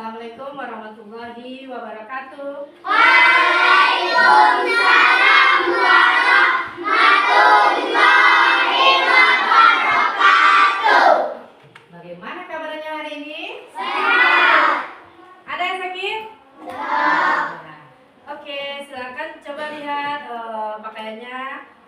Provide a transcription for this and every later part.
Assalamualaikum warahmatullahi wabarakatuh. Waalaikumsalam warahmatullahi wabarakatuh. Bagaimana kabarnya hari ini? Sehat. Ada yang sakit? Tidak. Oke, silakan coba lihat pakaiannya.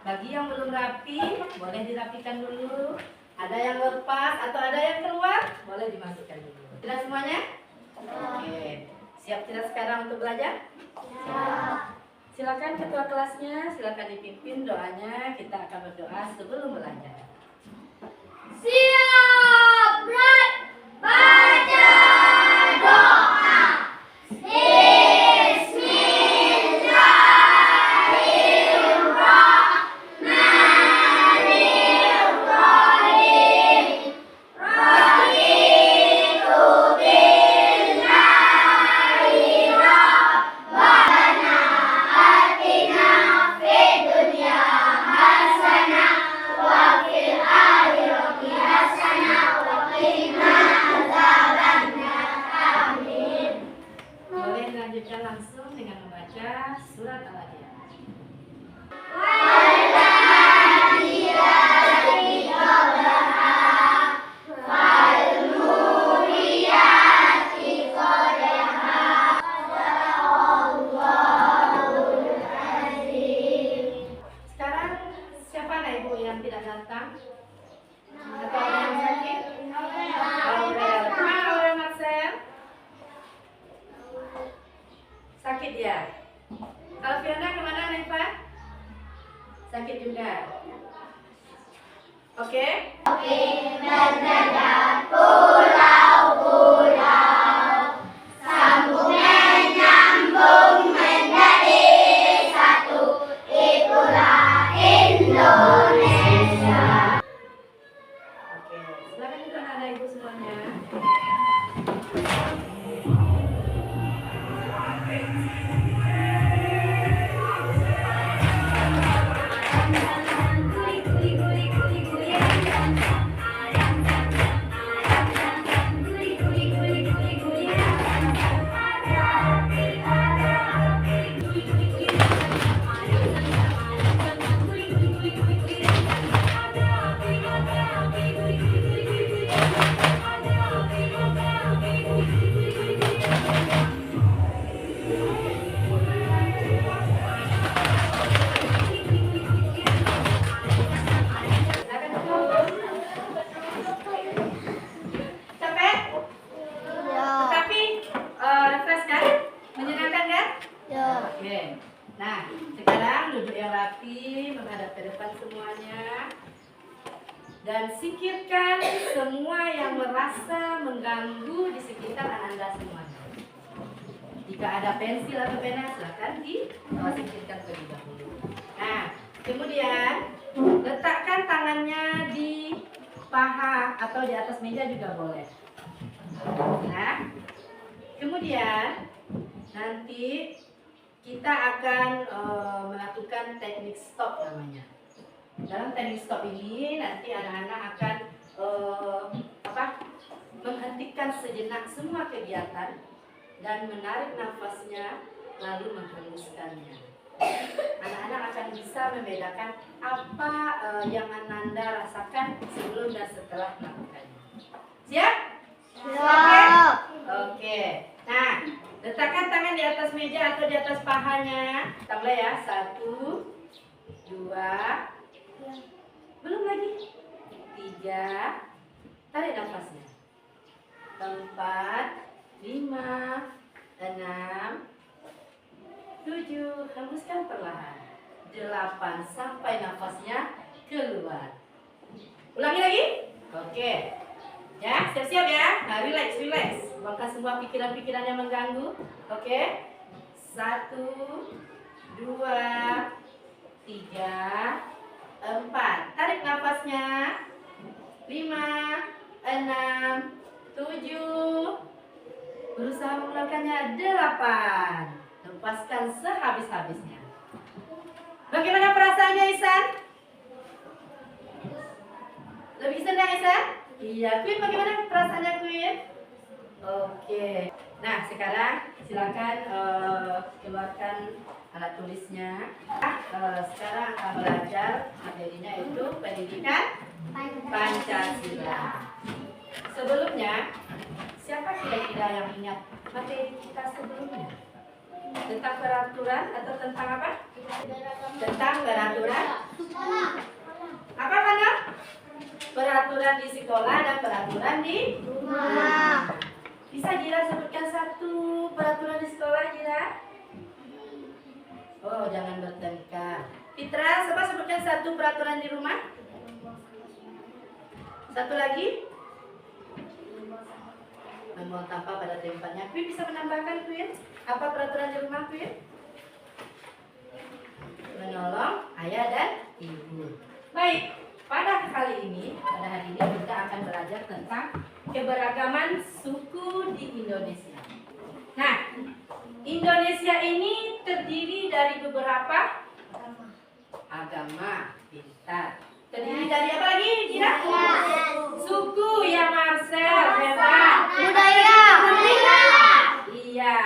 Bagi yang belum rapi, boleh dirapikan dulu. Ada yang lepas atau ada yang keluar, boleh dimasukkan dulu. Tidak semuanya? Oke. Siap tidak sekarang untuk belajar? Siap. Silakan ketua kelasnya, silakan dipimpin doanya. Kita akan berdoa sebelum belajar. Siap, Brad. Baca doa. Bismillahirrahmanirrahim. Raditu billahi rabbana atina fid dunya hasanah wa fil akhirati hasanah wa qina adzabannar. Amin. Boleh dilanjutkan langsung dengan membaca surat Al-Adiyat. Sekarang siapa anak ibu yang tidak datang? Atau ada yang sakit? Aurel. Kemana Aurel Marcel? Sakit ya? Kalau Fiona kemana Naifa? Sakit juga. Oke? Mendadak pulau-pulau, sambung menyambung menjadi satu, itulah Indonesia. Oke. Silakan juga anak ibu semuanya. Silakan dulu. Capek? Tetapi refresh kan? Menyenangkan kan? Oke. Nah, sekarang duduk yang rapi, menghadap ke depan semuanya. Dan singkirkan semua yang merasa mengganggu di sekitar Anda semuanya. Jika ada pensil atau pena, silakan singkirkan terlebih dahulu. Nah, kemudian letakkan tangannya di paha atau di atas meja juga boleh. Nah, kemudian nanti kita akan melakukan teknik stop namanya. Dalam teknik stop ini nanti anak-anak akan menghentikan sejenak semua kegiatan dan menarik nafasnya lalu menghembuskannya. Anak-anak akan bisa membedakan apa yang Ananda rasakan sebelum dan setelah melakukannya. Siap? Siap. Oke. Nah, letakkan tangan di atas meja atau di atas pahanya. Kita mulai ya. 1, 2, belum lagi. 3, tarik nafasnya. 4, 5, 6, 7, hembuskan perlahan. 8, sampai nafasnya keluar. Ulangi lagi. Oke. Ya, siap-siap ya. Nah, relax. Buangkan semua pikiran-pikiran yang mengganggu. Oke. 1, 2, 3, 4. Tarik nafasnya. 5, 6, 7. Berusaha mengeluarkannya. 8. Lepaskan sehabis-habisnya. Bagaimana perasaannya, Isan? Lebih senang, Isan? Iya. Queen, bagaimana perasaannya, Queen? Oke. Nah, sekarang silakan keluarkan alat tulisnya. Sekarang akan belajar materinya itu pendidikan Pancasila. Sebelumnya, siapa kira-kira yang ingat materi kita sebelumnya? Tentang peraturan atau tentang apa? Tentang peraturan. Apa mana? Peraturan di sekolah dan peraturan di rumah. Bisa Jira sebutkan satu peraturan di sekolah, Jira? Oh, jangan bertengkar. Fitra, coba sebutkan satu peraturan di rumah. Satu lagi. Membuang sampah pada tempatnya. Queen bisa menambahkan, Queen? Apa peraturan di rumah, Queen? Menolong ayah dan ibu. Baik, pada hari ini kita akan belajar tentang keberagaman suku di Indonesia. Nah, Indonesia ini terdiri dari beberapa agama. Pintar. Terdiri dari apa lagi, Jira? Suku ya, Marcel. Hebat. Budaya. Iya.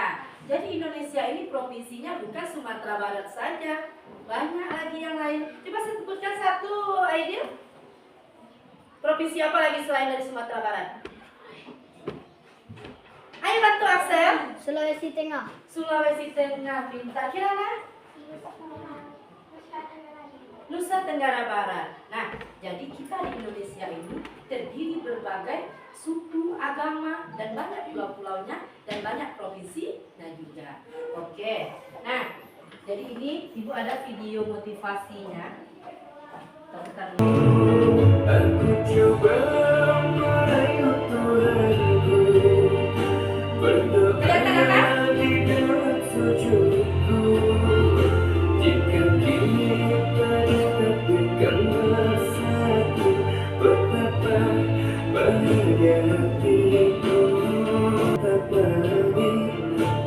Jadi Indonesia ini provinsinya bukan Sumatera Barat saja. Banyak lagi yang lain. Coba sebutkan satu, Aidil. Provinsi apa lagi selain dari Sumatera Barat? Ayo bantu Axel. Sulawesi Tengah. Sulawesi Tengah, pintar. Kirana? Nusa Tenggara Barat. Nah, jadi kita di Indonesia ini terdiri berbagai suku, agama, dan banyak pulau-pulaunya, dan banyak provinsinya juga. Oke, nah, jadi ini Ibu ada video motivasinya. Bentar. Aku coba merayu Tuhanku, berdoa di dalam sujudku. Jika kita disatukan bersatu, betapa bahagia hatiku. Betapa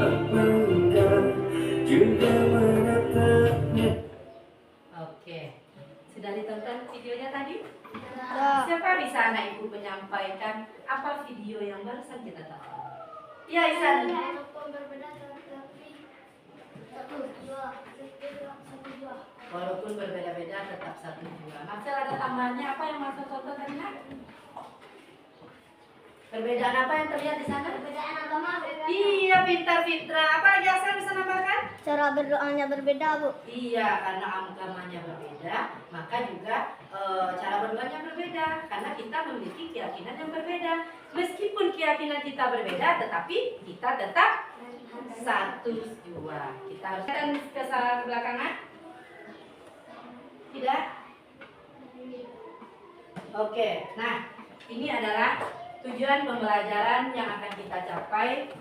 apa engkau juga menatapnya. Oke, sudah ditonton videonya tadi? Ya. Siapa bisa anak ibu menyampaikan apa video yang barusan kita tonton? Iya, Isan. Walaupun berbeda-beda tetap satu jua. Marcel ada tambahannya apa yang Marcel tonton tadi, Nak? Perbedaan apa yang terlihat di sana? Perbedaan agama berbeda. Iya, pintar Fitra. Apa lagi Asal bisa nambahkan? Cara berdoanya berbeda, Bu. Iya, karena agamanya berbeda, maka juga cara berdoanya berbeda. Karena kita memiliki keyakinan yang berbeda. Meskipun keyakinan kita berbeda, tetapi kita tetap satu jua. Kita harus kesalahan belakangan? Tidak? Oke, nah ini adalah tujuan pembelajaran yang akan kita capai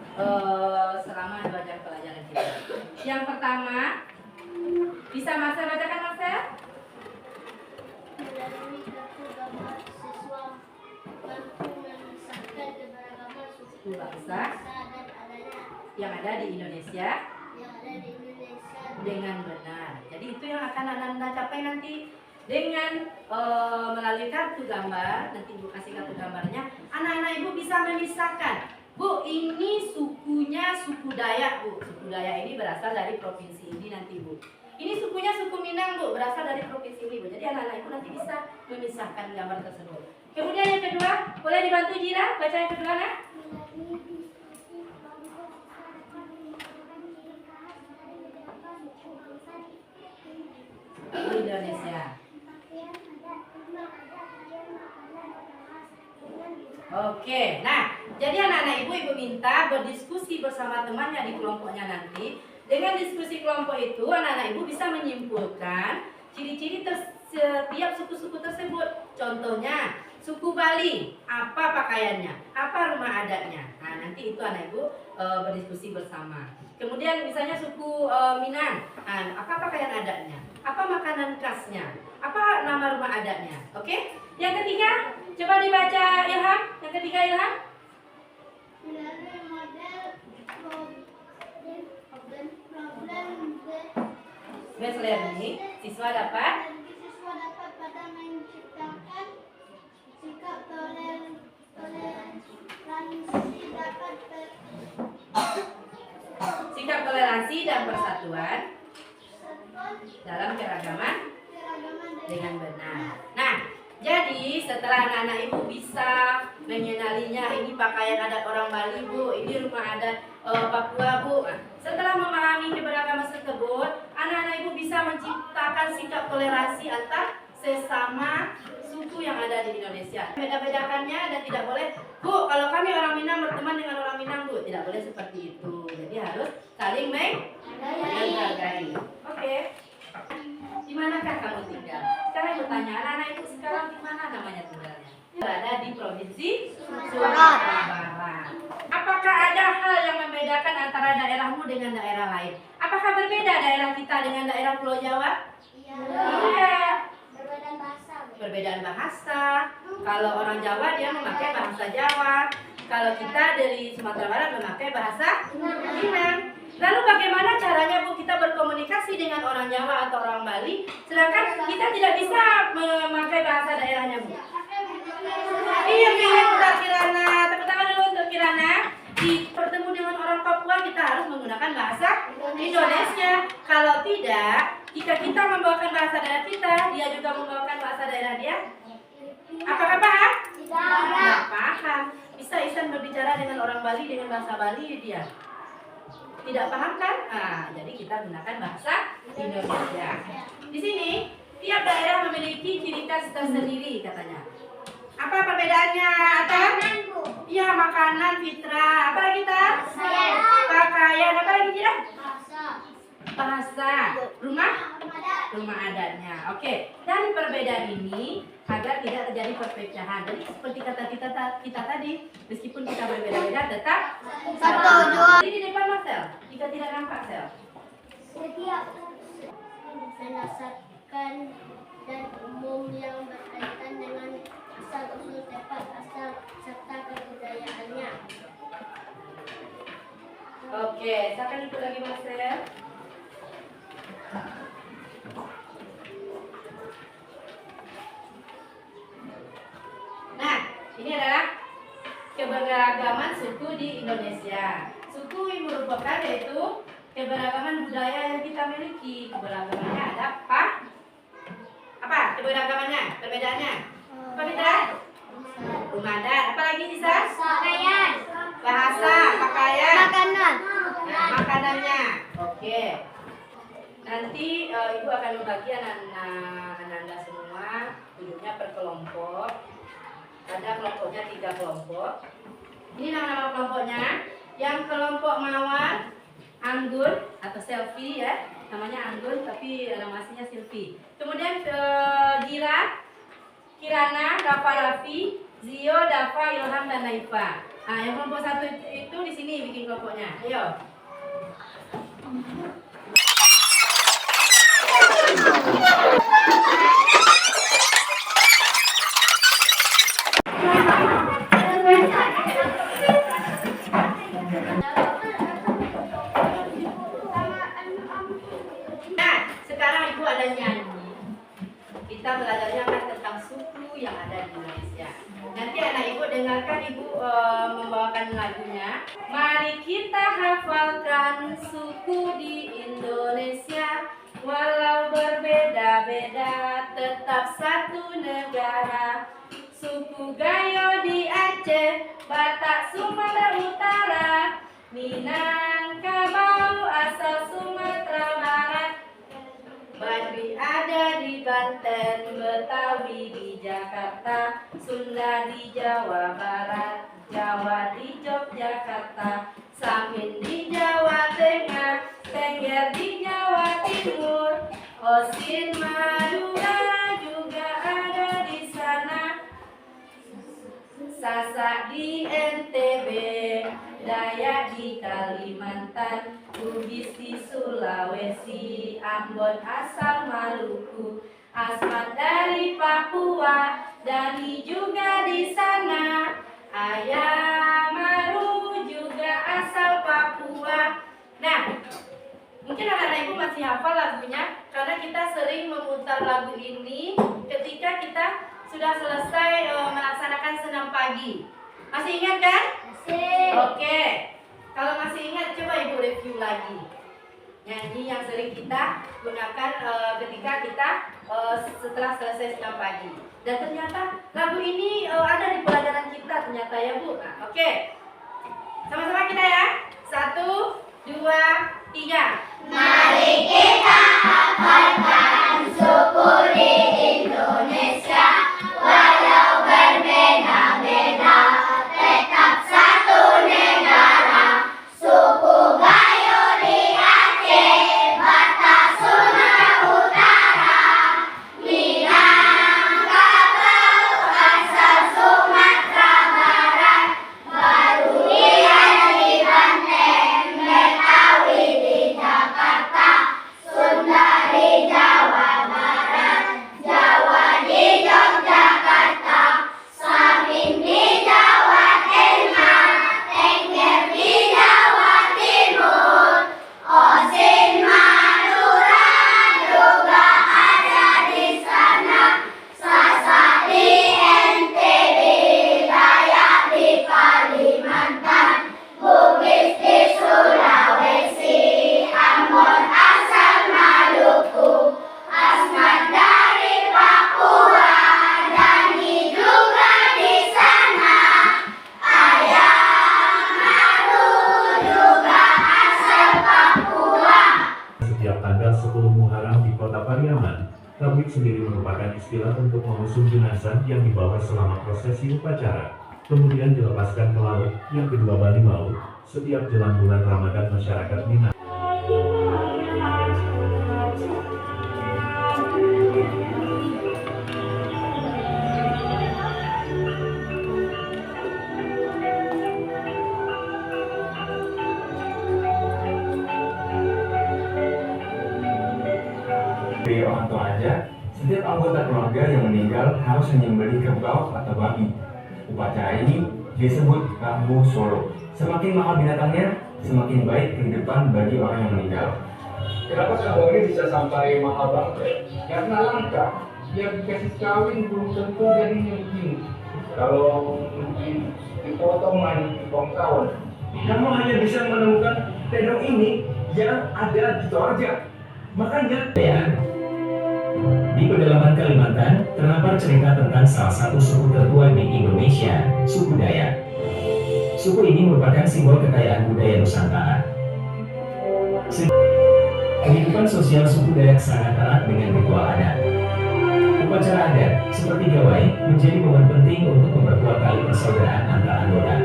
selama 2 jam pelajaran kita. Yang pertama, bisa Marcel bacakan, Marcel? Melalui kartu gambar siswa mampu memisahkan keberagaman suku Bangsa dan adanya yang ada di Indonesia dengan benar. Jadi itu yang akan Anda capai nanti dengan melalui kartu gambar. Nanti Ibu kasih kartu gambarnya. Anak-anak Ibu bisa memisahkan. Bu, ini sukunya suku Dayak, Bu. Suku Dayak ini berasal dari provinsi ini nanti, Bu. Ini sukunya suku Minang, Bu, berasal dari provinsi ini, Bu. Jadi anak-anak Ibu nanti bisa memisahkan gambar tersebut. Kemudian yang kedua, boleh dibantu Jira baca yang kedua, Nak? Indonesia. Oke, nah jadi anak-anak ibu minta berdiskusi bersama temannya di kelompoknya nanti. Dengan diskusi kelompok itu anak-anak ibu bisa menyimpulkan ciri-ciri setiap suku-suku tersebut. Contohnya suku Bali, apa pakaiannya, apa rumah adatnya. Nah nanti itu anak ibu berdiskusi bersama. Kemudian misalnya suku Minang, apa pakaian adatnya, apa makanan khasnya, apa nama rumah adatnya. Oke? Yang ketiga, coba dibaca Ilham. Yang ketiga Ilham. melalui model problem Based learning, siswa dapat siswa dapat pada menciptakan sikap toleransi dapat toleransi dan persatuan dalam keragaman dengan benar. Nah, jadi setelah anak-anak ibu bisa mengenalinya, ini pakaian adat orang Bali bu, ini rumah adat Papua bu. Setelah memahami keberagaman tersebut, anak-anak ibu bisa menciptakan sikap toleransi antar sesama suku yang ada di Indonesia. Beda-bedakannya dan tidak boleh, bu, kalau kami orang Minang berteman dengan orang Minang bu, tidak boleh seperti itu. Jadi harus saling menghargai. Oke. Di manakah kamu tinggal? Sekarang bertanya, anak-anak ibu sekarang di mana namanya tinggalnya? Berada di Provinsi Sumatera Barat. Apakah ada hal yang membedakan antara daerahmu dengan daerah lain? Apakah berbeda daerah kita dengan daerah Pulau Jawa? Iya. Perbedaan bahasa. Kalau orang Jawa dia memakai bahasa Jawa. Kalau kita dari Sumatera Barat memakai bahasa Minang. Lalu bagaimana caranya bu kita berkomunikasi dengan orang Jawa atau orang Bali, sedangkan kita tidak bisa memakai bahasa daerahnya bu? Iya, Mbak Kirana. Tepuk tangan dulu untuk Kirana. Bertemu dengan orang Papua kita harus menggunakan bahasa Indonesia. Kalau tidak, jika kita membawakan bahasa daerah kita, dia juga membawakan bahasa daerah dia. Apakah paham? Tidak paham. Bisa Isan berbicara dengan orang Bali dengan bahasa Bali dia? Tidak paham kan? Nah, jadi kita gunakan bahasa Indonesia. Di sini tiap daerah memiliki ciri khas tersendiri katanya. Apa perbedaannya? Iya, makanan, fitrah. Apa lagi kita? Pakaian. Apa lagi kita? Bahasa. Rumah adatnya. Oke. Dari perbedaan ini agar tidak terjadi perpecahan. Jadi seperti kata kita tadi, meskipun kita berbeda-beda tetap satu. Ini di depan Mas Sel. Jika tidak nampak Sel. Setiap berdasarkan dan umum yang berkaitan dengan asal usul tempat asal serta kebudayaannya. Oke, silakan ikut lagi Mas Sel. Nah, ini adalah keberagaman suku di Indonesia. Suku yang merupakan yaitu keberagaman budaya yang kita miliki. Keberagamannya ada apa? Apa keberagamannya? Perbedaannya? Apa kita? Rumah adat. Apa lagi Nisa? Pakaian. Bahasa, pakaian. Makanan. Nah, makanannya. Oke. Nanti ibu akan membagi anak-anak semua duduknya per kelompok. Ada kelompoknya 3 kelompok. Ini nama-nama kelompoknya. Yang kelompok Mawar, Anggun atau Selfie ya, namanya Anggun tapi nama aslinya Silvi. Kemudian Gira, Kirana, Dafa Raffi, Zio, Dafa, Ilham dan Naifa. Nah, yang kelompok 1 itu di sini bikin kelompoknya. Ayo. Nah, sekarang ibu ada nyanyi. Kita belajarnya kan tentang suku yang ada di Indonesia. Nanti anak ibu dengarkan ibu membawakan lagunya. Mari kita hafalkan suku di Indonesia. Walau berbeda-beda tetap satu negara. Suku Gayo di Aceh, Batak Sumatera Utara, Minangkabau asal Sumatera Barat, Baduy ada di Banten, Betawi di Jakarta, Sunda di Jawa Barat, Jawa di Yogyakarta, Samin di Jawa Tengah, Tengger di Jawa Timur, Osin Madura juga ada di sana, Sasak di NTB, Dayak di Kalimantan, Bugis di Sulawesi, Ambon asal Maluku, Asmat dari Papua, Dani juga di sana, Ayamaru juga asal Papua. Nah, mungkin anak-anak ibu masih hafal lagunya karena kita sering memutar lagu ini ketika kita sudah selesai melaksanakan senam pagi. Masih ingat kan? Masih. Oke. Kalau masih ingat coba ibu review lagi. nyanyi yang sering kita gunakan ketika kita setelah selesai siang pagi. Dan ternyata lagu ini ada di pelajaran kita ternyata ya Bu. Nah, oke. Sama-sama kita ya. 1, 2, 3. Mari kita hafalkan suku di Indonesia, walau berbeda-beda, tetap satu negara. Suku Gayo di Aceh, Batak Sumatera Utara, Minangkabau asal Sumatera Barat, Baduian di Banten, Betawi di Jakarta, Sunda di Jawa Barat, Jawa di Yogyakarta, Samin di Jawa Tengah, Tengger di Jawa Timur, Osin Madura juga ada di sana, Sasak di NTB, Dayak di Kalimantan, Bugis di Sulawesi, Ambon asal Maluku, Asmat dari Papua, Dani juga di sana, Ayam Maru juga asal Papua. Setiap tanggal 10 Muharram di Kota Pariaman, tablik sendiri merupakan istilah untuk mengusung jenazah yang dibawa selama prosesi upacara, kemudian dilepaskan ke laut yang kedua Bali Maut setiap jelang bulan Ramadan masyarakat Minang. Dari orang tua aja, setiap anggota keluarga yang meninggal harus menyembelih kerbau atau babi. Upacara ini disebut Rambu Solo. Semakin mahal binatangnya, semakin baik kehidupan bagi orang yang meninggal. Kenapa kerbau ini bisa sampai mahal banget? Karena langka. Dia dikasih kawin belum tentu jadinya begini. Kalau dipotong main bangsawan, Kamu hanya bisa menemukan tenun ini yang ada di Toraja. Makanya Di pedalaman Kalimantan, terdapat cerita tentang salah satu suku tertua di Indonesia, suku Dayak. Suku ini merupakan simbol kekayaan budaya Nusantara. Kehidupan sosial suku Dayak sangat erat dengan ritual adat. Upacara adat, seperti gawai, menjadi momen penting untuk memperkuat tali persaudaraan antar anggota.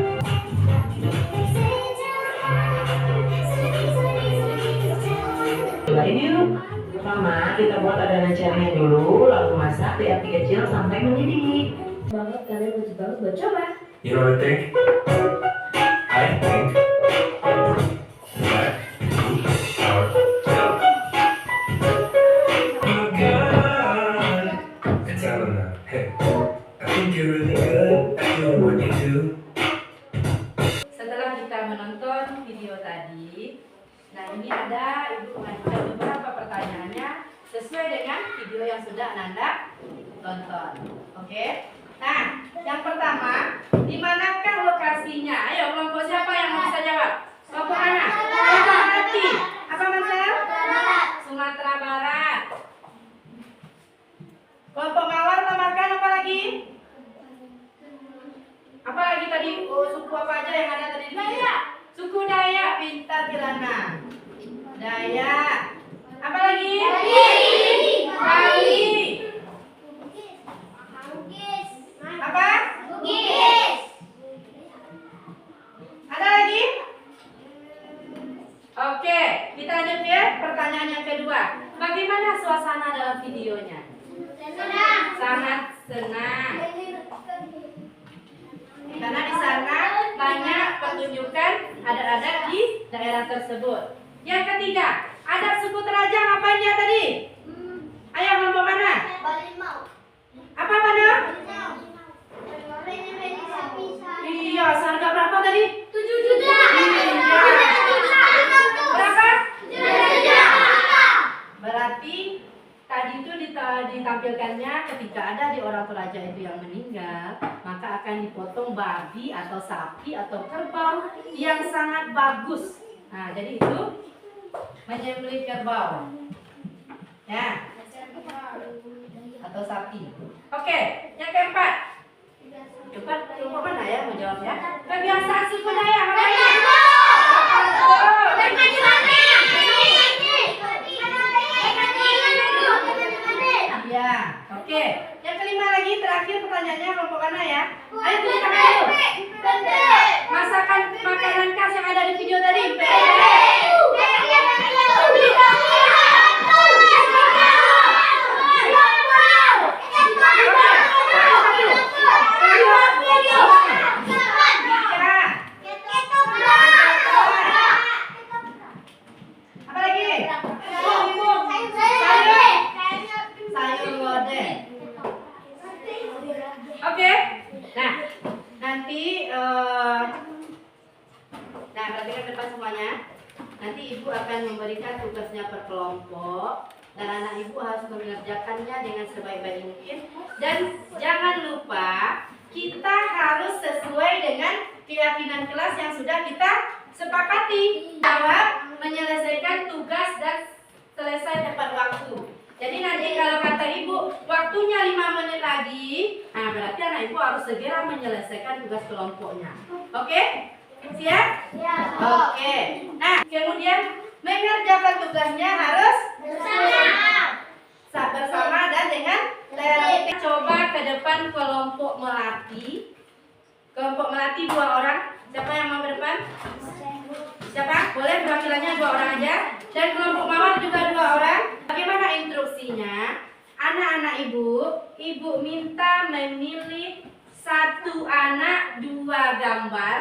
Coba ini yuk. Pertama, kita buat adonan cairnya dulu, lalu masak di api kecil sampai mendidih. Banget kalian wajib banget buat coba. You know what I think? I think that our Oh God, it's Elena. Hey, I think you're really good at doing what you do. Setelah kita menonton video tadi, nah ini ada Ibu mengajukan beberapa pertanyaannya sesuai dengan video yang sudah Ananda tonton. Oke? Nah, yang pertama, di manakah lokasinya? Ayo, kelompok siapa yang mau bisa jawab? Kelompok mana? Kelompok Hati. Apa Mansel? Sumatera Barat. Kelompok Mawar tambahkan apa lagi? Apa lagi tadi? Oh, suku apa aja yang ada tadi di video? Suku Dayak, pintar Kirana. Dayak. Apa lagi? Bali. Apa? Ada lagi? Oke, kita lanjut ya. Pertanyaan yang kedua. Bagaimana suasana dalam videonya? Sangat senang. Karena di sana banyak pertunjukan adat-adat di daerah tersebut. Yang ketiga, adat suku Teraja ngapain ya tadi? Ayo kelompok mana? Apa mana? Iya, harga berapa tadi? 7 juta. Berapa? 7 juta. Berarti tadi itu ditampilkannya ketika ada di orang Toraja itu yang meninggal, maka akan dipotong babi atau sapi atau kerbau yang sangat bagus. Nah, jadi itu menyembelih kerbau. Ya, atau sapi. Oke, yang keempat. Keempat, kelompok mana ya mau jawab ya? Kebiasaan suku Dayak apa ya? Ya, oke. Yang kelima lagi, terakhir pertanyaannya kelompok mana ya? Ayo tulis tangan dulu. Masakan makanan khas yang ada di video tadi. Apa lagi? Sayur lodeh. Oke. Nah, nanti perhatikan depan semuanya. Nanti ibu akan memberikan tugasnya per kelompok dan anak ibu harus mengerjakannya dengan sebaik-baik mungkin. Dan jangan lupa kita harus sesuai dengan keyakinan kelas yang sudah kita sepakati. Jawab, menyelesaikan tugas dan selesai tepat waktu. Jadi nanti kalau kata ibu waktunya 5 menit lagi, nah berarti anak ibu harus segera menyelesaikan tugas kelompoknya. Oke? Siap? Oke. Nah, kemudian mengerjakan tugasnya harus bersama dan dengan tertib. Coba ke depan kelompok melati. Kelompok melati 2 orang. Siapa yang mau ke depan? Siapa? Boleh perwakilannya 2 orang aja. Dan kelompok mawar juga 2 orang. Bagaimana instruksinya? Anak-anak ibu minta memilih 1 anak 2 gambar.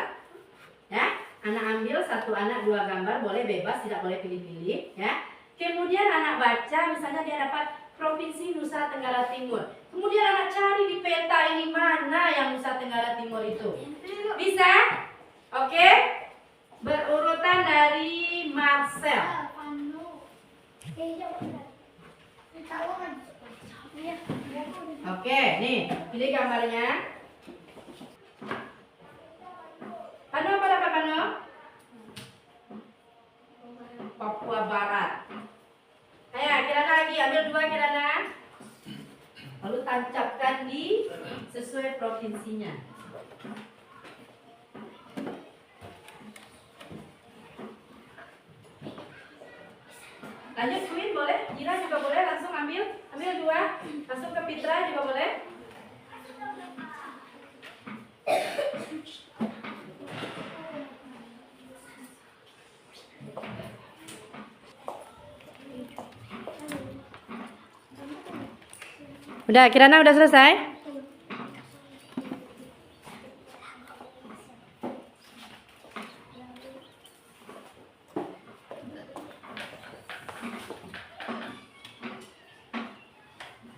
Ya, anak ambil 1 anak 2 gambar, boleh bebas, tidak boleh pilih-pilih. Ya. Kemudian anak baca, misalnya dia dapat Provinsi Nusa Tenggara Timur. Kemudian anak cari di peta ini mana yang Nusa Tenggara Timur itu. Bisa? Oke? Berurutan dari Marcel. Oke, nih, pilih gambarnya. Pano apa dapat Pano? Papua Barat. Ayo, Kirana lagi, ambil 2 Kirana. Lalu tancapkan di sesuai provinsinya. Lanjut Queen boleh, Jira juga boleh, langsung ambil 2, langsung ke Pitra juga boleh. Udah, Kirana udah selesai?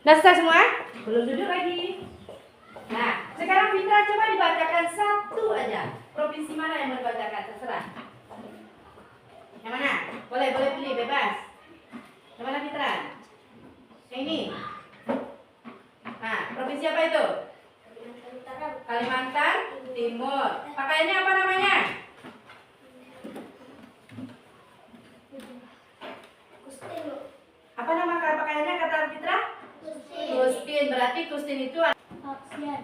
Udah selesai semua? Belum duduk lagi. Nah, sekarang Fitra coba dibacakan 1 aja. Provinsi mana yang mau dibacakan? Terserah. Yang mana? Boleh pilih, bebas. Yang mana Fitra? Yang ini. Nah, provinsi apa itu? Kalimantan Timur. Pakaiannya apa namanya? Apa nama pakaiannya kata Fitra? Kustin. Berarti Kustin itu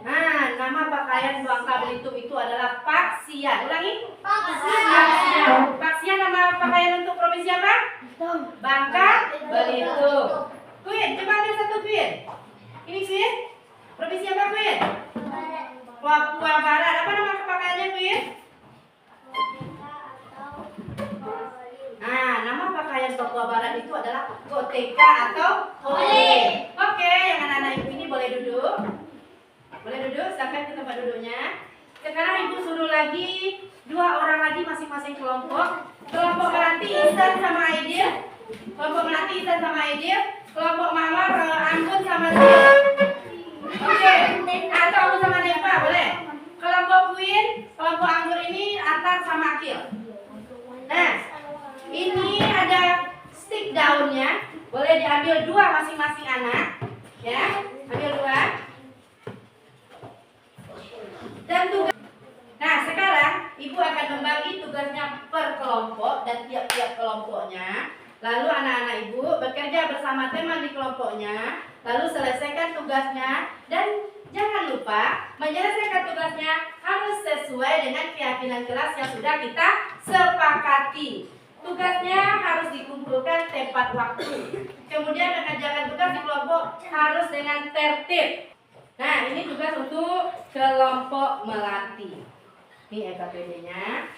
nah, nama pakaian Bangka Belitung itu adalah Paksian. Ulangi. Paksian. Paksian nama pakaian untuk provinsi apa? Bangka Belitung. Queen, coba ambil 1 Queen. Ini Queen. Provinsi apa Queen? Papua Barat. Apa nama pakaiannya Queen? Nah, nama pakaian Papua Barat itu adalah Koteka atau Hole. Oke, yang anak-anak ibu ini boleh duduk. Boleh duduk, silakan ke tempat duduknya. Sekarang ibu suruh lagi 2 orang lagi masing-masing kelompok. Kelompok Melati Ihsan sama Aidil. Kelompok Melati Ihsan sama Aidil. Kelompok Mawar Anggun sama Zil. Oke, atau Anggun sama Nepa boleh. Kelompok Queen, kelompok Anggur ini Atar sama Akil. Nah, ini ada stick daunnya. Boleh diambil 2 masing-masing anak. Ya, ambil 2. Dan tugas. Nah, sekarang ibu akan membagi tugasnya per kelompok dan tiap-tiap kelompoknya. Lalu anak-anak ibu bekerja bersama teman di kelompoknya, lalu selesaikan tugasnya, dan jangan lupa menyelesaikan tugasnya harus sesuai dengan keyakinan kelas yang sudah kita sepakati. Tugasnya harus dikumpulkan tepat waktu. Kemudian mengerjakan tugas di kelompok harus dengan tertib. Nah, ini tugas untuk kelompok melati. Ini EKPD-nya.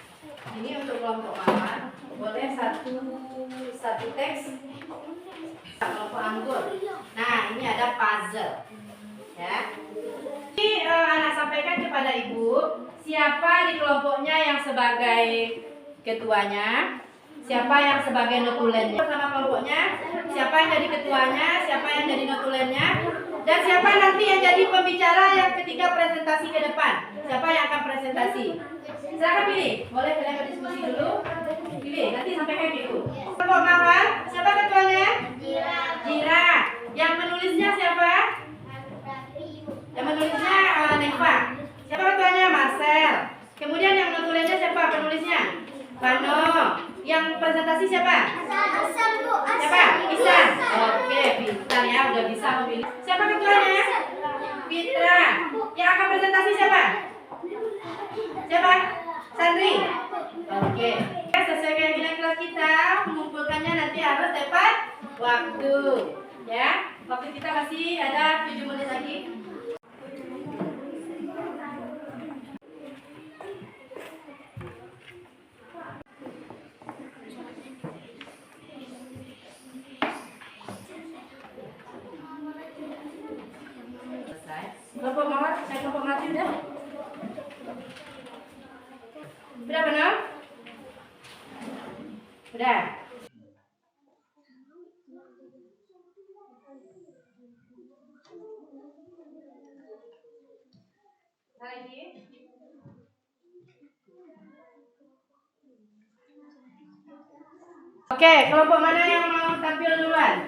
Ini untuk kelompok mawar. Boleh satu teks. Kelompok anggur. Nah, ini ada puzzle. Ya. Ini anak sampaikan kepada ibu, siapa di kelompoknya yang sebagai ketuanya, siapa yang sebagai notulennya sama kelompoknya, siapa yang jadi ketuanya, siapa yang jadi notulennya, dan siapa nanti yang jadi pembicara yang ketika presentasi ke depan. Siapa yang akan presentasi? Silakan pilih. Boleh kalian berdiskusi dulu. Pilih, nanti sampai happy ibu. Kelompok mawar, siapa ketuanya? Jira. Yang menulisnya siapa? Yang menulisnya Neva. Siapa ketuanya? Marcel. Kemudian yang notulennya siapa penulisnya? Vano. Yang presentasi siapa? Siapa? Isan. Oke, pintar ya, udah bisa memilih. Siapa ketuanya? Fitra. Yang akan presentasi siapa? Siapa? Sandri. Oke. Sesuai keyakinan kelas kita, mengumpulkannya nanti harus tepat waktu. Ya, waktu kita masih ada 7 menit lagi. Kelompok mawar, kelompok mati udah? Udah benar? Udah. Lagi. Oke, kelompok mana yang mau tampil duluan?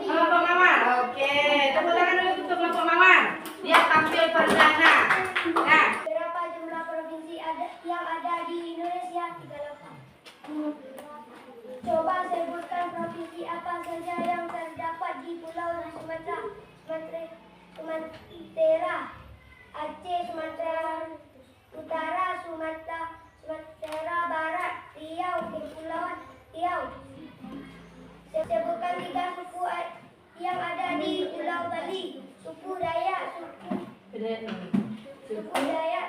Kelompok mawar. Oke, tepuk tangan dulu untuk kelompok mawar. Dia tampil perdana. Nah, Berapa jumlah provinsi yang ada di Indonesia? 38. Coba sebutkan provinsi apa saja yang terdapat di Pulau Sumatera, Aceh, Sumatera Utara, Sumatera Barat, Riau, Kepulauan Riau. Sebutkan 3 suku yang ada di Pulau Bali. Suku Dayak, suku Dayak,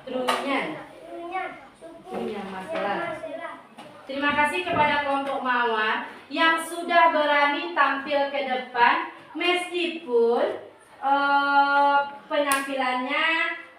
Trunyan. suku Masalah. Masalah. Terima kasih kepada kelompok mawar yang sudah berani tampil ke depan meskipun penampilannya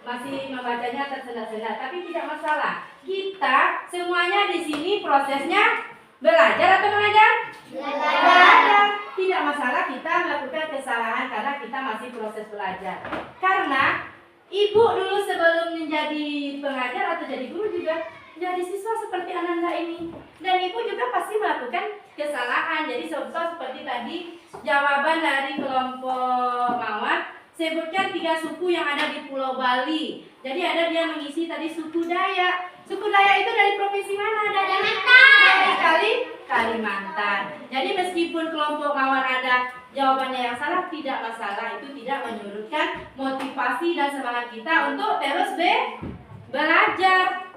masih membacanya tersendat-sendat, tapi tidak masalah. Kita semuanya di sini prosesnya belajar atau mengajar? Belajar. Tidak masalah kita melakukan kesalahan karena kita masih proses belajar. Karena ibu dulu sebelum menjadi pengajar atau jadi guru juga jadi siswa seperti Ananda ini. Dan ibu juga pasti melakukan kesalahan. Jadi contoh seperti tadi jawaban dari kelompok mawar, sebutkan 3 suku yang ada di Pulau Bali. Jadi ada dia mengisi tadi suku Dayak. Suku Dayak itu dari provinsi mana? Dari Kalimantan. Jadi meskipun kelompok mawar ada jawabannya yang salah, tidak masalah. Itu tidak menyurutkan motivasi dan semangat kita untuk terus belajar.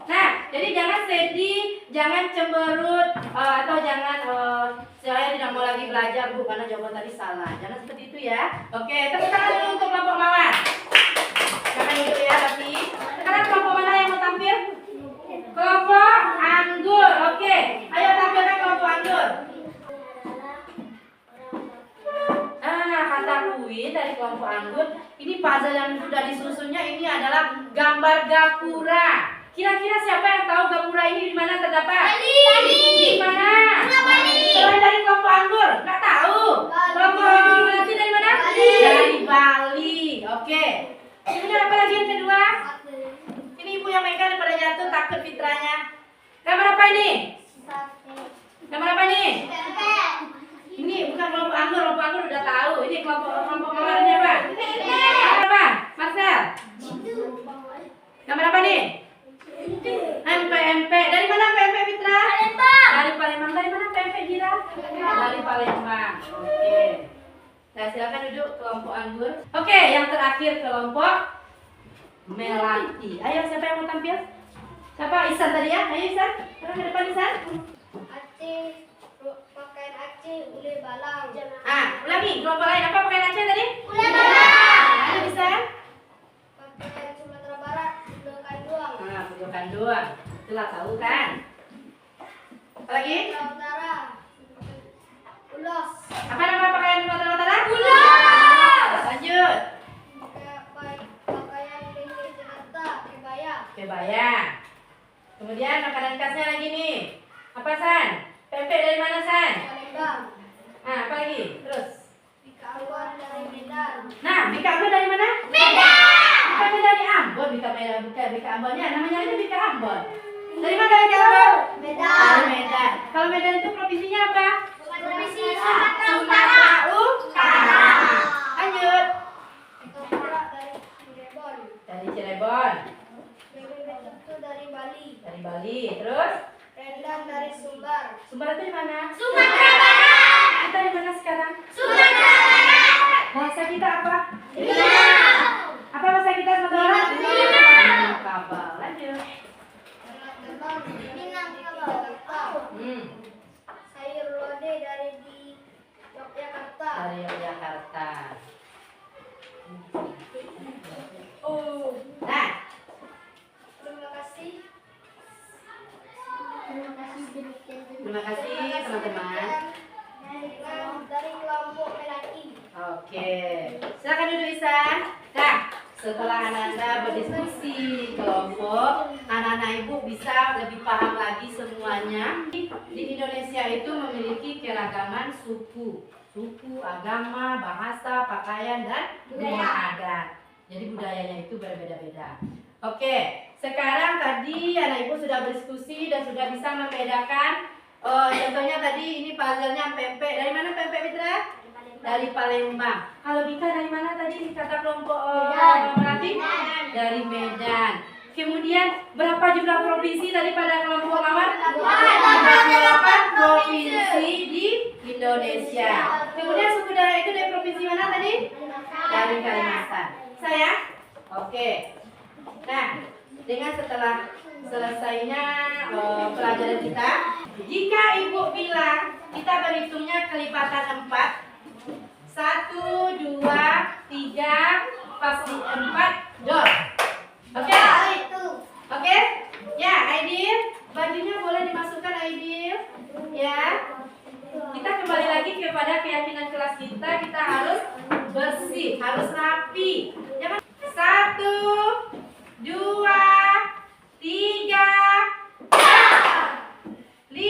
Nah, jadi jangan sedih, jangan cemberut, atau jangan saya tidak mau lagi belajar Bu karena jawaban tadi salah. Jangan seperti itu ya. Oke, tepuk tangan dulu untuk kelompok mawar. Jangan duduk ya, tapi sekarang kelompok mana yang mau tampil? Kelompok anggur. Oke, ayo tampilkan kelompok anggur. Kata kuis dari kelompok anggur. Ini puzzle yang sudah disusunnya ini adalah gambar gapura. Kira-kira siapa yang tahu gapura ini di mana terdapat? Di mana? Selain dari kelompok anggur, nggak tahu. Kelompok berarti dari mana? Dari Bali. Oke. Kemudian apa lagi yang kedua? Ini ibu yang megang pada jatuh takut fitranya. Gambar apa ini? Gambar apa ini? Ini bukan kelompok anggur udah tahu. Ini kelompok mawar ini apa? Gambar apa? Marcel. Gambar apa nih? Empek. Dari mana empek Fitra? Palembang. Dari Palembang. Dari mana empek Dira? Dari Palembang. Oke. Nah, silakan duduk kelompok anggur. Oke, yang terakhir kelompok melati. Ayo, siapa yang mau tampil? Siapa? Isan tadi ya? Ayo Isan. Sekarang ke depan Isan. Aceh, pakaian Aceh, ule balang. Ulangi. Kelompok lain apa pakaian Aceh tadi? Ule balang. Ayo Isan. Pakaian Sumatera Barat, ule kanduang. Pujo kanduang. Itulah tahu kan? Apa lagi? Sumatera Utara, ulos. Apa nama pakaian Sumatera Utara? Ulos. Lanjut. Pakaian DKI Jakarta, kebaya. Kebaya. Kemudian makanan khasnya lagi nih. Apa San? Pempek dari mana San? Palembang. Apa lagi? Terus. Bika Ambon dari Medan. Nah, Bika Ambon dari mana? Medan. Bukan dari Ambon, Bika Ambonnya namanya aja Bika Ambon. Dari mana Bika Ambon? Medan. Dari Medan. Kalau Medan itu provinsinya apa? Provinsi Sumatera Utara. Sumatera Utara. Lanjut. Ketoprak dari Cirebon. Dari Cirebon. Bebek itu dari Bali. Dari Bali. Terus? Rendang dari Sumbar. Sumbar itu di mana? Sumatera Barat. Kita di mana sekarang? Sumatera Barat. Bahasa kita apa? Minang. Apa bahasa kita Sumatera Barat? Minangkabau. Lanjut. Minangkabau. Hmm. Sayur lodeh dari di Yogyakarta. Dari Yogyakarta. Nah, Terima kasih. terima kasih teman-teman. Dari kelompok Melati. Oke, silakan duduk Isan. Nah, setelah anak-anak berdiskusi kelompok, anak-anak ibu bisa lebih paham lagi semuanya. Di Indonesia itu memiliki keragaman suku, agama, bahasa, pakaian, dan rumah adat. Jadi budayanya itu berbeda-beda. Oke, sekarang tadi anak ibu sudah berdiskusi dan sudah bisa membedakan. Contohnya tadi ini puzzle-nya pempek. Dari mana pempek Fitra? Dari Palembang. Kalau Bika dari mana tadi kata kelompok Melati? Dari Medan. Kemudian berapa jumlah provinsi daripada kelompok Mawar? 38 provinsi di Indonesia. Kemudian suku daerah itu dari provinsi mana tadi? Dari Kalimantan. Saya? Oke. Nah, dengan setelah selesainya pelajaran kita, jika ibu bilang kita berhitungnya kelipatan 4, 1, 2, 3, pasti 4, dot. Oke? Oke? Ya, Aidil, bajunya boleh dimasukkan Aidil. Ya. Kita kembali lagi kepada keyakinan kelas kita harus bersih, harus rapi. Jangan 1, 2, 3, 4, 5,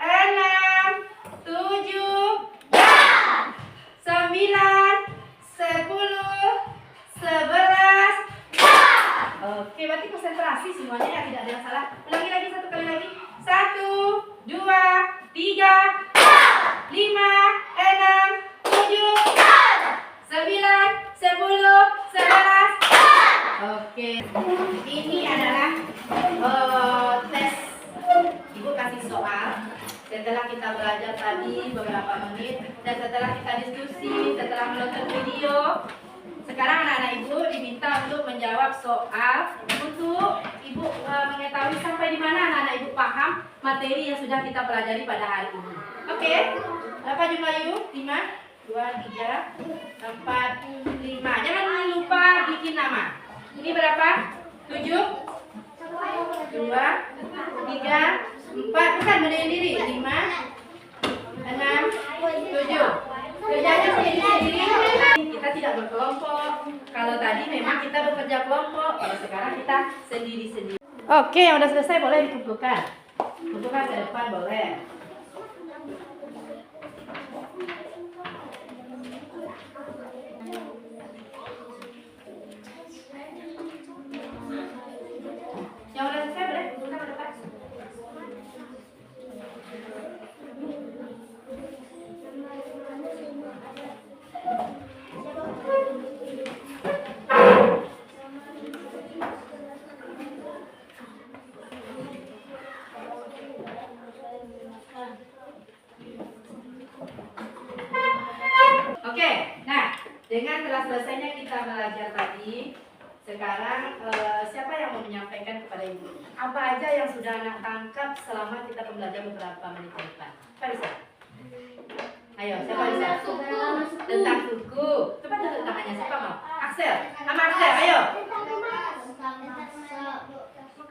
6, 7, 9, 10, 11. Oke, berarti konsentrasi semuanya ya, tidak ada yang salah. Ulangi lagi satu kali lagi. 1, 2, 3, 4, 5, 6, 7, 9, 10, 11. Oke, ini adalah tes. Ibu kasih soal. Setelah kita belajar tadi beberapa menit dan setelah kita diskusi, setelah menonton video, sekarang anak-anak ibu diminta untuk menjawab soal untuk ibu mengetahui sampai di mana anak-anak ibu paham materi yang sudah kita pelajari pada hari ini. Oke, berapa jumlah yuk? 5, 2, 3, 4, 5. Jangan lupa bikin nama. Ini berapa? 7, 2, 3, 4. Bukan berdiri. 5, 6, 7. Kerjanya sendiri-sendiri. Kita tidak berkelompok. Kalau tadi memang kita bekerja kelompok. Kalau sekarang kita sendiri-sendiri. Oke, yang udah selesai boleh dikumpulkan. Kumpulkan ke depan boleh. Yang udah selesai boleh kumpulkan ke depan. Dengan telah selesainya kita belajar tadi, sekarang siapa yang mau menyampaikan kepada ibu? Apa aja yang sudah anak tangkap selama kita belajar beberapa menit ke depan? Siapa bisa? Ayo, siapa bisa? Tentang suku. Coba tutup tangannya, siapa mau? Axel, sama Axel, ayo.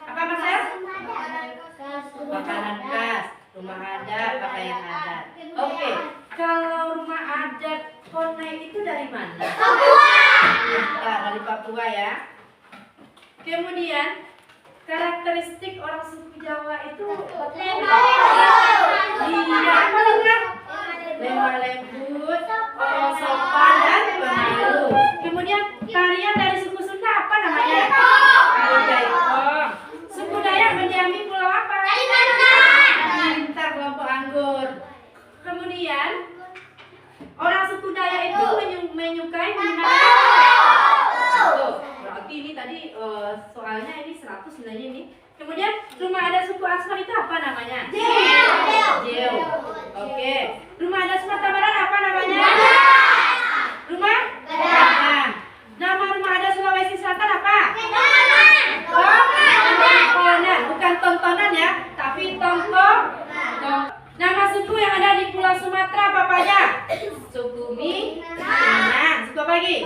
Apa Axel? Makanan khas, rumah adat, pakaian adat. Oke, kalau rumah adat Konai itu dari mana? Dari Papua ya. Kemudian karakteristik orang suku Jawa itu iya, apa lengkap? Lemah lembut, sopan dan pemalu. Kemudian tarian dari suku Sunda apa namanya? Tari Jaipong. Suku Dayak mendiami pulau apa? Kalimantan, kelompok Anggur. Kemudian orang suku Dayak itu menyukai menggunakan tuh, berarti ini tadi soalnya ini 100 sebenarnya ini. Kemudian rumah adat suku Asmat itu apa namanya? Jeo. Oke. Rumah adat Sumatera Barat apa namanya? Rumah? Gadang. Nama rumah adat Sulawesi Selatan apa? Tontonan. Bukan tontonan ya, tapi tongkong. Nama suku yang ada di Pulau Sumatera apa aja? Suku Minang. Suku apa lagi?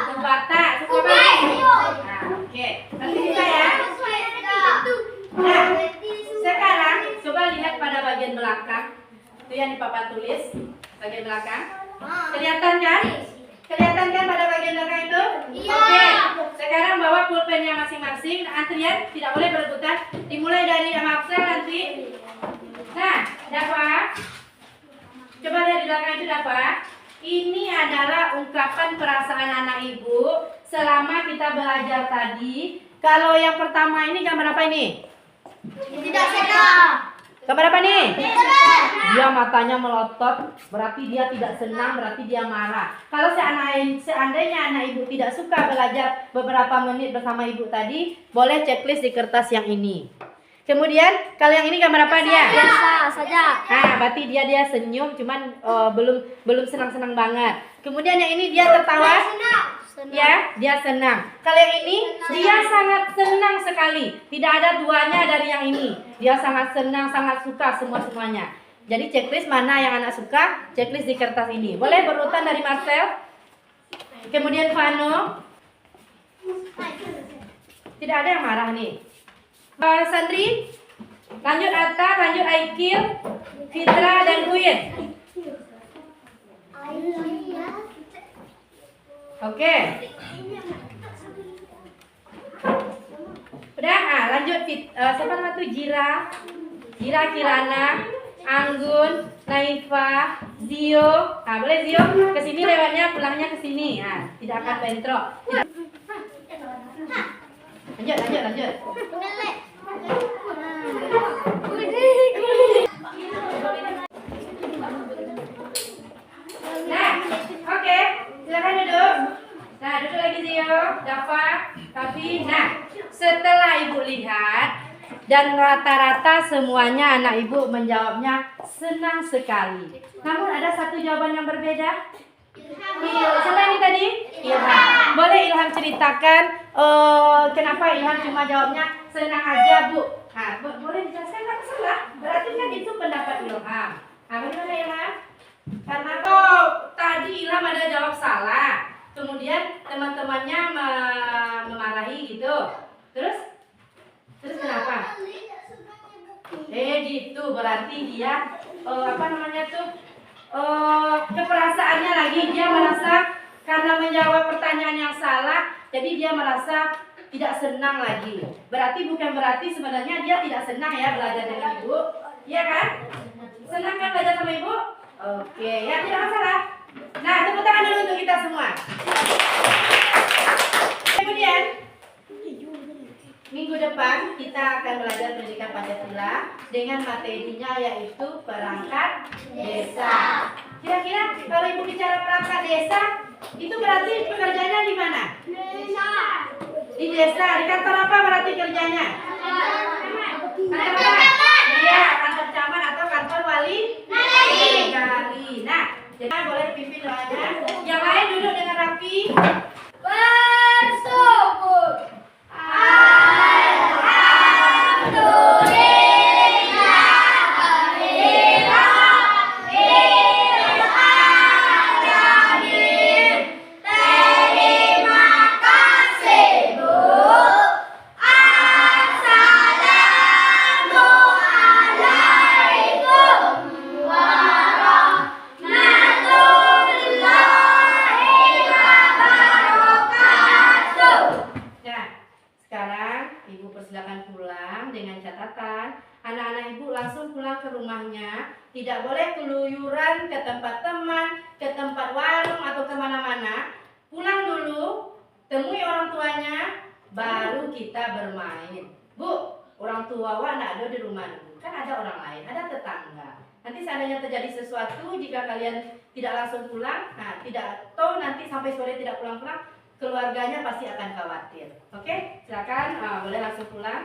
Suku Batak. Suku apa lagi? Nah, oke. Nanti bisa ya. Nah, sekarang coba lihat pada bagian belakang. Itu yang di papan tulis, bagian belakang. Kelihatan kan? Kelihatan kan pada bagian belakang itu? Oke. Sekarang bawa pulpennya masing-masing. Antrian tidak boleh berebutan. Dimulai dari Axel nanti. Nah, dapat. Coba lihat di belakang itu dapat. Ini adalah ungkapan perasaan anak ibu selama kita belajar tadi. Kalau yang pertama ini gambar apa ini? Tidak senang. Gambar apa nih? Dia matanya melotot, berarti dia tidak senang, berarti dia marah. Kalau seandainya anak ibu tidak suka belajar beberapa menit bersama ibu tadi, boleh checklist di kertas yang ini. Kemudian kalau yang ini gambar apa dia? Biasa saja. Nah, berarti dia senyum, cuman belum senang-senang banget. Kemudian yang ini dia tertawa. Ya, dia senang. Kalau yang ini dia sangat senang sekali. Tidak ada duanya dari yang ini. Dia sangat senang, sangat suka semuanya. Jadi checklist mana yang anak suka, checklist di kertas ini. Boleh berurutan dari Marcel. Kemudian Vano. Tidak ada yang marah nih. Sandri, lanjut Atta, lanjut Aikil, Fitra dan Uin. Oke. Udah, lanjut siapa nama tuh? Jira, Kirana, Anggun, Naifa, Zio. Nah, boleh Zio kesini lewatnya, pulangnya kesini. Nah, tidak akan bentrok. Lanjut. Nah, oke, silakan duduk. Nah, duduk lagi Zio, Dafa, Kavi. Nah, setelah ibu lihat dan rata-rata semuanya anak ibu menjawabnya senang sekali. Namun ada satu jawaban yang berbeda. Siapa ini tadi? Ilham. Boleh Ilham ceritakan kenapa Ilham cuma jawabnya senang aja Bu? Nah, boleh dijelaskan nggak salah? Berarti kan itu pendapat Ilham. Bagaimana Ilham? Karena tadi Ilham ada jawab salah. Kemudian teman-temannya memarahi gitu. Terus kenapa? Gitu. Berarti dia keperasaannya lagi. Dia merasa karena menjawab pertanyaan yang salah, jadi dia merasa tidak senang lagi. Berarti sebenarnya dia tidak senang ya belajar dengan ibu. Iya kan? Senang kan belajar sama ibu? Oke, ya tidak masalah. Nah, tepuk tangan dulu untuk kita semua. Kemudian minggu depan kita akan belajar pendidikan Pancasila dengan materinya yaitu perangkat desa. Kira-kira kalau ibu bicara perangkat desa, itu berarti pekerjaannya di mana? Di desa. Di kantor apa berarti kerjanya? Kantor apa? Iya, kantor camat atau kantor wali negari. Nah, jadi boleh dipimpin doanya. Yang lain duduk dengan pulang dengan catatan anak-anak ibu langsung pulang ke rumahnya, tidak boleh keluyuran ke tempat teman, ke tempat warung atau kemana-mana. Pulang dulu, temui orang tuanya, baru kita bermain. Bu, orang tua wak nak ada di rumah dulu, kan ada orang lain, ada tetangga. Nanti seandainya terjadi sesuatu, jika kalian tidak langsung pulang, nah tidak tahu nanti sampai sore tidak pulang-pulang, keluarganya pasti akan khawatir. Oke, silakan boleh langsung pulang.